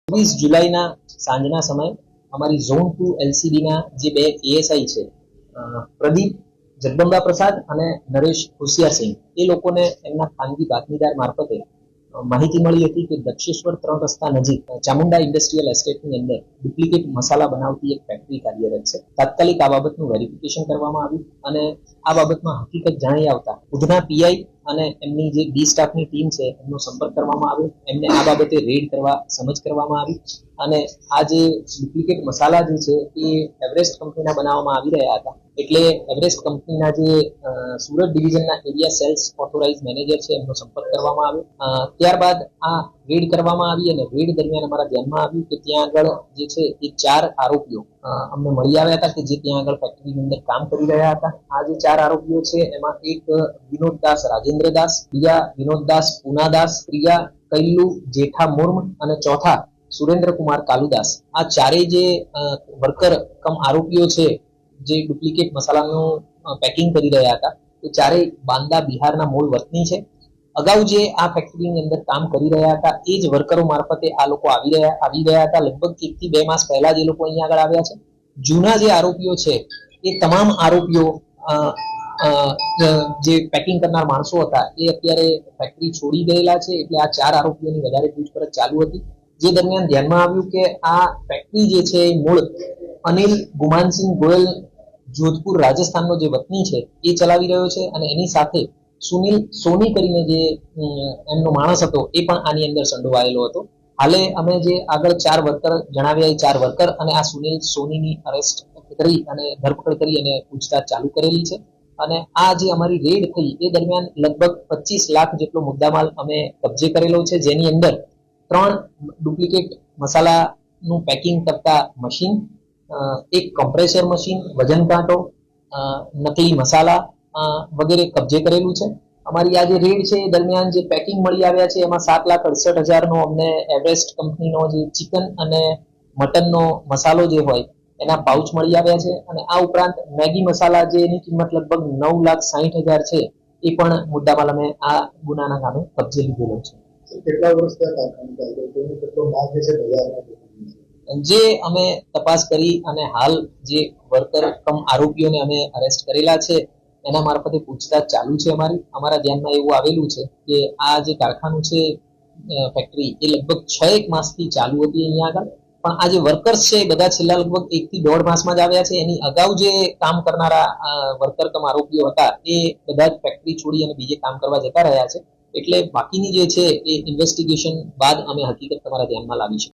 જુલાઈના સાંજના સમયે અમારી ઝોન 2 એલસીબીના જે બે એએસઆઈ છે, પ્રદીપ જગદંબા પ્રસાદ અને નરેશ હોશિયારસિંહ, એ લોકોને એમના ખાનગી બાતમીદાર મારફતે માહિતી મળી હતી કે દક્ષેશ્વર 3 રસ્તા નજીક ચામુંડા ઇન્ડસ્ટ્રીયલ એસ્ટેટની અંદર ડુપ્લિકેટ મસાલા બનાવતી એક ફેક્ટરી કાર્યરત છે. તાત્કાલિક આ બાબતનું વેરિફિકેશન કરવામાં આવ્યું અને આ બાબતમાં હકીકત જણાઈ આવતા ઉધના પીઆઈ અને એમની જે ડી સ્ટાફની ટીમ છે એમનો સંપર્ક કરવામાં આવ્યો. એમને આ બાબતે રેડ કરવા સમજ કરવામાં આવી અને આ જે ડુપ્લિકેટ મસાલા જે છે એ એવરેસ્ટ કંપનીના બનાવવામાં આવી રહ્યા હતા. એટલે એવરેસ્ટ કંપનીના જે સુરત ડિવિઝનના એરિયા સેલ્સ ઓથોરાઇઝ મેનેજર છે એમનો સંપર્ક કરવામાં આવ્યો. ત્યારબાદ આ રેડ કરવામાં આવી અને રેડ દરમિયાન અમારા ધ્યાનમાં આવ્યું કે ત્યાં આગળ જે છે એ 4 આરોપીઓ અમને મળી આવ્યા હતા કે જે ત્યાં આગળ ફેક્ટરીની અંદર કામ કરી રહ્યા હતા. આ જે 4 આરોપીઓ છે એમાં એક વિનોદદાસ રાજેન્દ્રદાસ, બીજા વિનોદદાસ પૂનાદાસ, ત્રીજા કૈલ્લુ જેઠા મુર્મ અને ચોથા સુરેન્દ્રકુમાર કાલુદાસ. આ ચારેય જે વર્કર કમ આરોપીઓ છે જે ડુપ્લિકેટ મસાલાનું પેકિંગ કરી રહ્યા હતા એ ચારેય બાંદા બિહારના મૂળ વતની છે. અગાઉ જે આ ફેક્ટરીની અંદર કામ કરી રહ્યા હતા એ જ વર્કરો મારફતે આ લોકો આવી ગયા હતા. લગભગ 1 થી 2 માસ પહેલા જ એ લોકો અહીંયા આગળ આવ્યા છે. જૂના જે આરોપીઓ છે એ તમામ આરોપીઓ જે પેકિંગ કરનાર માણસો હતા એ અત્યારે ફેક્ટરી છોડી ગયેલા છે. એટલે આ 4 આરોપીઓની વધારે પૂછપરછ ચાલુ હતી. જે દરમિયાન ધ્યાનમાં આવ્યું કે આ ફેક્ટરી જે છે એ મૂળ અનિલ ગુમાનસિંહ ગોયલ જોધપુર રાજસ્થાનનો જે વતની છે એ ચલાવી રહ્યો છે અને એની સાથે સુનિલ સોની કરીને જે એમનો માણસ હતો એ પણ આની અંદર સંડોવાયેલો હતો. હાલે અમે જે આગળ 4 વર્કર જણાવ્યા એ 4 વર્કર અને આ સુનિલ સોનીની અરેસ્ટ કરી અને ધરપકડ કરી અને પૂછતાછ ચાલુ કરેલી છે. અને આ જે અમારી રેડ થઈ એ દરમિયાન લગભગ 25 લાખ જેટલો મુદ્દામાલ અમે કબજે કરેલો છે, જેની અંદર 3 ડુપ્લિકેટ મસાલાનું પેકિંગ કરતા મશીન, એક કમ્પ્રેસર મશીન, વજન કાંટો, નકલી મસાલા વગેરે કબજે કરેલું છે. અમારી આ જે રેડ છે એ દરમિયાન જે પેકિંગ મળી આવ્યા છે એમાં 7,68,000નો અમને એવરેસ્ટ કંપનીનો જે ચિકન અને મટનનો મસાલો જે હોય એના પાઉચ મળી આવ્યા છે. અને આ ઉપરાંત મેગી મસાલા જે એની કિંમત લગભગ 9,60,000 છે એ પણ મુદ્દામાલ અમે આ ગુનાના કામે કબજે લીધેલો છે. કેટલા વર્ષ કેટલો માલ છે બજારમાં? જે અમે તપાસ કરી અને હાલ જે વર્કર કમ આરોપીઓને અમે અરેસ્ટ કરેલા છે એના મારફતે પૂછતાછ ચાલુ છે. અમારા ધ્યાનમાં એવું આવેલું છે કે આ જે કારખાનું છે ફેક્ટરી એ લગભગ 6 માસથી ચાલુ હતી અહીંયા આગળ, પણ આ જે વર્કર્સ છે બધા છેલ્લા લગભગ 1 થી 1.5 માસમાં જ આવ્યા છે. એની અગાઉ જે કામ કરનારા વર્કર કમ આરોપીઓ હતા એ બધા જ ફેક્ટરી છોડી અને બીજે કામ કરવા જતા રહ્યા છે. એટલે બાકીની જે છે એ ઇન્વેસ્ટિગેશન બાદ અમે હકીકત તમારા ધ્યાનમાં લાવી છે.